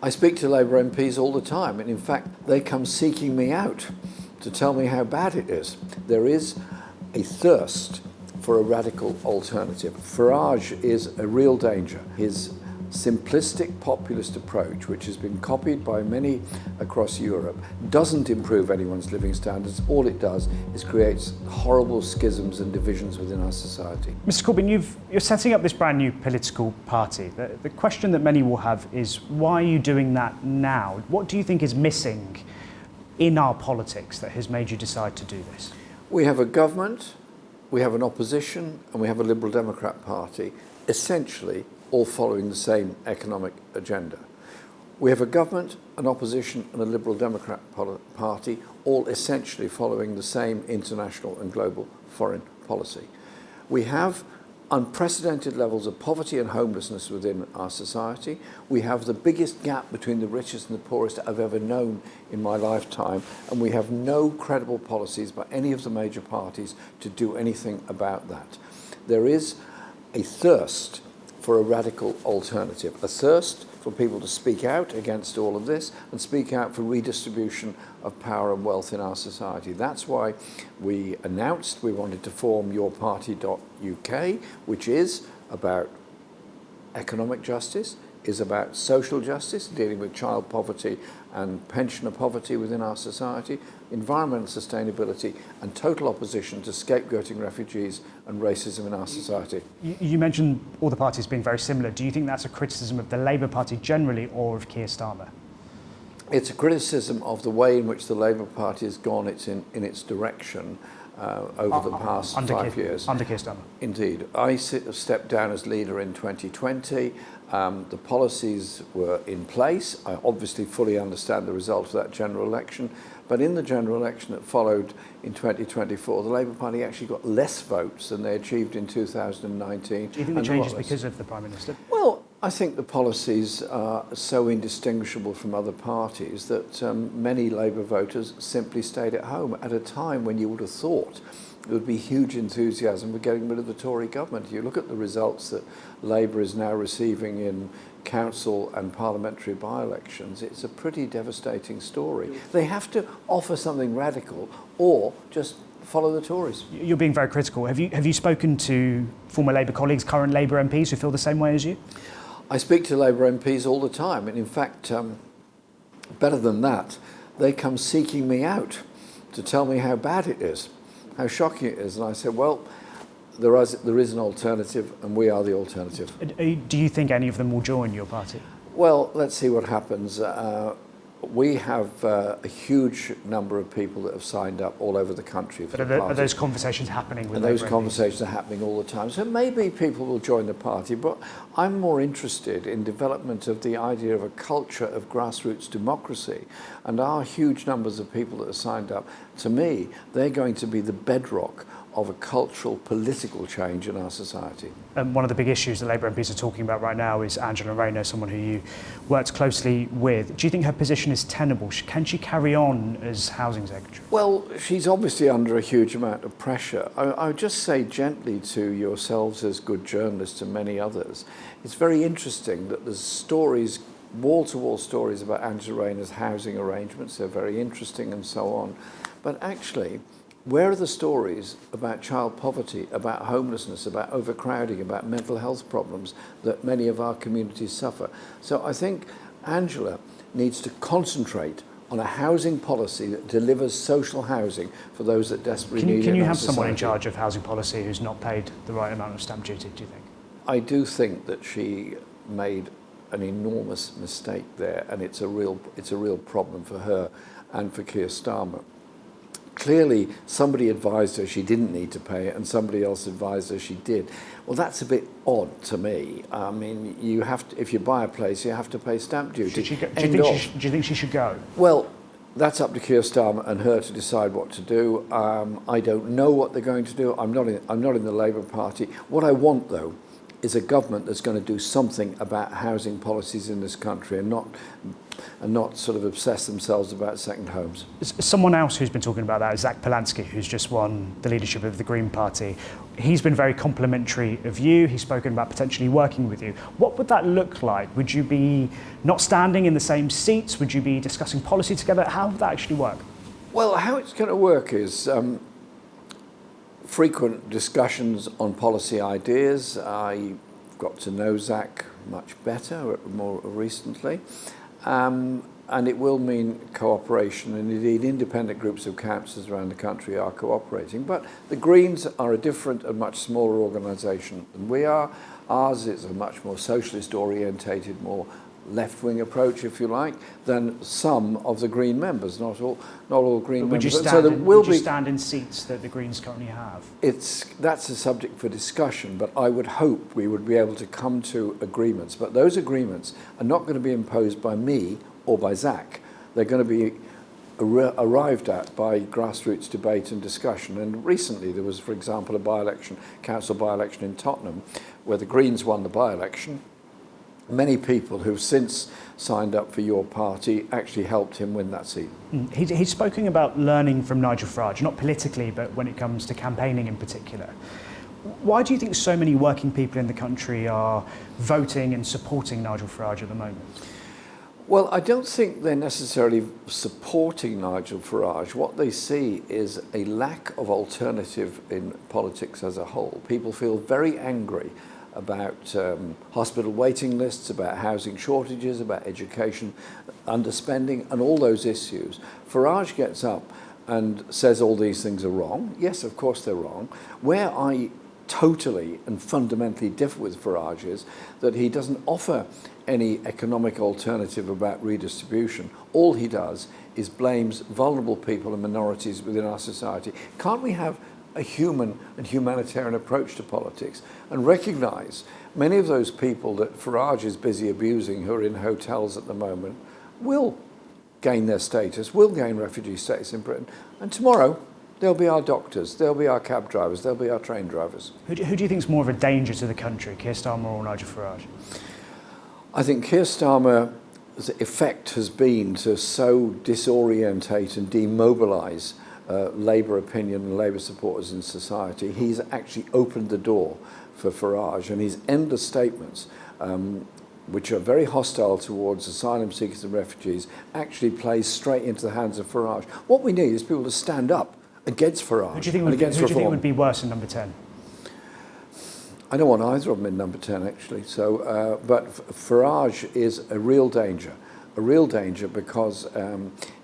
I speak to Labour MPs all the time, and in fact, they come seeking me out to tell me how bad it is. There is a thirst for a radical alternative. Farage is a real danger. His simplistic populist approach, which has been copied by many across Europe, doesn't improve anyone's living standards. All it does is creates horrible schisms and divisions within our society. Mr Corbyn, you're setting up this brand new political party. The question that many will have is, why are you doing that now? What do you think is missing in our politics that has made you decide to do this? We have a government, we have an opposition, and we have a Liberal Democrat Party, essentially all following the same economic agenda. We have a government, an opposition, and a Liberal Democrat Party, all essentially following the same international and global foreign policy. We have unprecedented levels of poverty and homelessness within our society. We have the biggest gap between the richest and the poorest I've ever known in my lifetime, and we have no credible policies by any of the major parties to do anything about that. There is a thirst for a radical alternative, a thirst for people to speak out against all of this and speak out for redistribution of power and wealth in our society. That's why we announced we wanted to form yourparty.uk, which is about economic justice, is about social justice, dealing with child poverty and pensioner poverty within our society, environmental sustainability, and total opposition to scapegoating refugees and racism in our society. You mentioned all the parties being very similar. Do you think that's a criticism of the Labour Party generally or of Keir Starmer? It's a criticism of the way in which the Labour Party has gone in its direction over the past 5 years. Under Keir Starmer. Indeed. I stepped down as leader in 2020. The policies were in place. I obviously fully understand the result of that general election. But in the general election that followed in 2024, the Labour Party actually got less votes than they achieved in 2019. Do you think the change is because of the Prime Minister? Well, I think the policies are so indistinguishable from other parties that many Labour voters simply stayed at home at a time when you would have thought there would be huge enthusiasm for getting rid of the Tory government. You look at the results that Labour is now receiving in council and parliamentary by-elections, it's a pretty devastating story. They have to offer something radical or just follow the Tories. You're being very critical. Have you spoken to former Labour colleagues, current Labour MPs who feel the same way as you? I speak to Labour MPs all the time, and in fact, better than that, they come seeking me out to tell me how bad it is, how shocking it is. And I said, well, there is an alternative, and we are the alternative. Do you think any of them will join your party? Well, let's see what happens. We have a huge number of people that have signed up all over the country for the party. Are those conversations happening with and those conversations are happening all the time. So maybe people will join the party, but I'm more interested in development of the idea of a culture of grassroots democracy. And our huge numbers of people that are signed up, to me, they're going to be the bedrock of a cultural, political change in our society. One of the big issues that Labour MPs are talking about right now is Angela Rayner, someone who you worked closely with. Do you think her position is tenable? Can she carry on as Housing Secretary? Well, she's obviously under a huge amount of pressure. I would just say gently to yourselves as good journalists and many others, it's very interesting that there's stories, wall-to-wall stories about Angela Rayner's housing arrangements. They're very interesting and so on. But actually, where are the stories about child poverty, about homelessness, about overcrowding, about mental health problems that many of our communities suffer? So I think Angela needs to concentrate on a housing policy that delivers social housing for those that desperately need it. Can you have someone in charge of housing policy who's not paid the right amount of stamp duty, do you think? I do think that she made an enormous mistake there, and it's a real problem for her and for Keir Starmer. Clearly, somebody advised her she didn't need to pay it, and somebody else advised her she did. Well, that's a bit odd to me. I mean, you have to, if you buy a place, you have to pay stamp duty. Do you think she should go? Well, that's up to Keir Starmer and her to decide what to do. I don't know what they're going to do. I'm not in the Labour Party. What I want, though, is a government that's going to do something about housing policies in this country and not sort of obsess themselves about second homes. Someone else who's been talking about that is Zach Polansky, who's just won the leadership of the Green Party. He's been very complimentary of you. He's spoken about potentially working with you. What would that look like? Would you be not standing in the same seats? Would you be discussing policy together? How would that actually work? Well, how it's going to work is frequent discussions on policy ideas. I got to know Zach much better more recently. And it will mean cooperation, and indeed independent groups of councillors around the country are cooperating. But the Greens are a different and much smaller organisation than we are. Ours is a much more socialist orientated, more left-wing approach, if you like, than some of the Green members. Not all Green would members. Would you stand in seats that the Greens currently have? That's a subject for discussion, but I would hope we would be able to come to agreements. But those agreements are not going to be imposed by me or by Zach. They're going to be arrived at by grassroots debate and discussion. And recently there was, for example, a council by-election in Tottenham, where the Greens won the by-election. Many people who've since signed up for your party actually helped him win that seat. He's spoken about learning from Nigel Farage, not politically, but when it comes to campaigning in particular. Why do you think so many working people in the country are voting and supporting Nigel Farage at the moment? Well, I don't think they're necessarily supporting Nigel Farage. What they see is a lack of alternative in politics as a whole. People feel very angry about hospital waiting lists, about housing shortages, about education underspending, and all those issues. Farage gets up and says all these things are wrong. Yes, of course they're wrong. Where I totally and fundamentally differ with Farage is that he doesn't offer any economic alternative about redistribution. All he does is blames vulnerable people and minorities within our society. Can't we have a human and humanitarian approach to politics and recognise many of those people that Farage is busy abusing, who are in hotels at the moment, will gain their status, will gain refugee status in Britain, and tomorrow they'll be our doctors, they'll be our cab drivers, they'll be our train drivers. Who do you think is more of a danger to the country, Keir Starmer or Nigel Farage? I think Keir Starmer's effect has been to so disorientate and demobilise Labour opinion and Labour supporters in society. He's actually opened the door for Farage, and his endless statements, which are very hostile towards asylum seekers and refugees, actually plays straight into the hands of Farage. What we need is people to stand up against Farage and against reform. Who do you think would be worse in number 10? I don't want either of them in number 10, actually. So, but Farage is a real danger because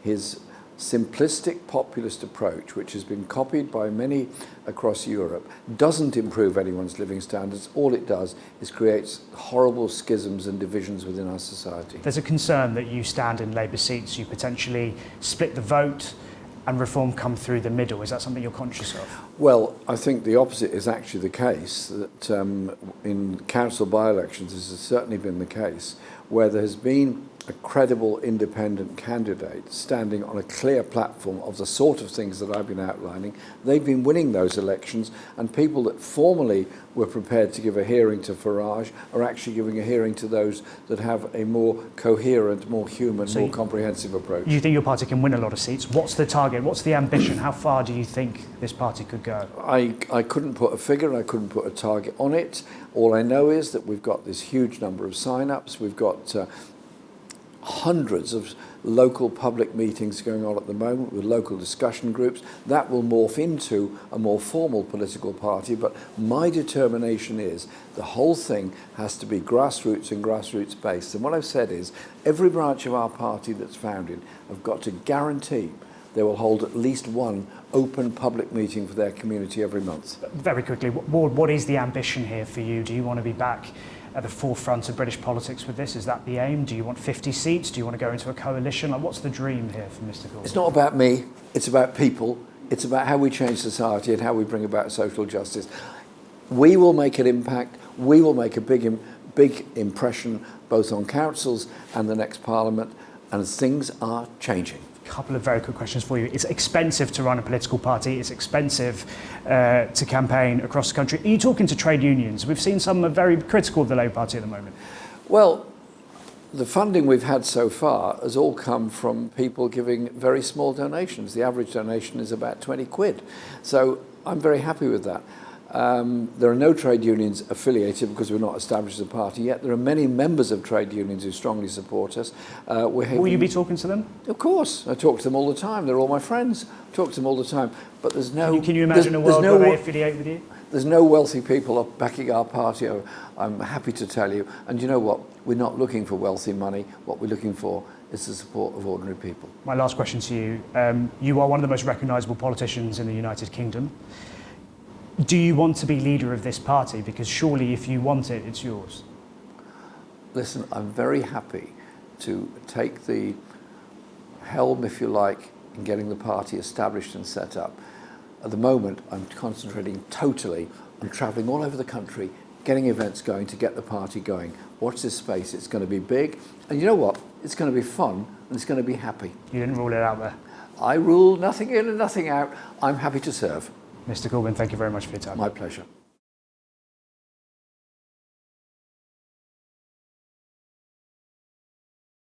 his simplistic populist approach, which has been copied by many across Europe, doesn't improve anyone's living standards. All it does is creates horrible schisms and divisions within our society. There's a concern that you stand in Labour seats, you potentially split the vote and reform come through the middle. Is that something you're conscious of? Well, I think the opposite is actually the case, that in council by-elections this has certainly been the case, where there has been a credible independent candidate standing on a clear platform of the sort of things that I've been outlining. They've been winning those elections, and people that formerly were prepared to give a hearing to Farage are actually giving a hearing to those that have a more coherent, more human, more comprehensive approach. You think your party can win a lot of seats? What's the target? What's the ambition? How far do you think this party could go? I couldn't put a figure, I couldn't put a target on it. All I know is that we've got this huge number of sign-ups. We've got hundreds of local public meetings going on at the moment with local discussion groups. That will morph into a more formal political party, but my determination is the whole thing has to be grassroots and grassroots based. And what I've said is every branch of our party that's founded have got to guarantee they will hold at least one open public meeting for their community every month. Very quickly, what is the ambition here for you? Do you want to be back at the forefront of British politics with this? Is that the aim? Do you want 50 seats? Do you want to go into a coalition? Like, what's the dream here for Mr. Corbyn? It's not about me, it's about people. It's about how we change society and how we bring about social justice. We will make an impact. We will make a big impression both on councils and the next parliament, and things are changing. couple of very quick questions for you. It's expensive to run a political party. It's expensive to campaign across the country. Are you talking to trade unions? We've seen some are very critical of the Labour Party at the moment. Well, the funding we've had so far has all come from people giving very small donations. The average donation is about 20 quid. So I'm very happy with that. There are no trade unions affiliated because we're not established as a party yet. There are many members of trade unions who strongly support us. Will you be talking to them? Of course. I talk to them all the time. They're all my friends. I talk to them all the time. But there's no... Can you imagine a world where they affiliate with you? There's no wealthy people backing our party, I'm happy to tell you. And you know what? We're not looking for wealthy money. What we're looking for is the support of ordinary people. My last question to you. You are one of the most recognisable politicians in the United Kingdom. Do you want to be leader of this party? Because surely if you want it, it's yours. Listen, I'm very happy to take the helm, if you like, in getting the party established and set up. At the moment, I'm concentrating totally on travelling all over the country, getting events going to get the party going. Watch this space, it's going to be big. And you know what? It's going to be fun and it's going to be happy. You didn't rule it out there. I rule nothing in and nothing out. I'm happy to serve. Mr. Corbyn, thank you very much for your time. My pleasure.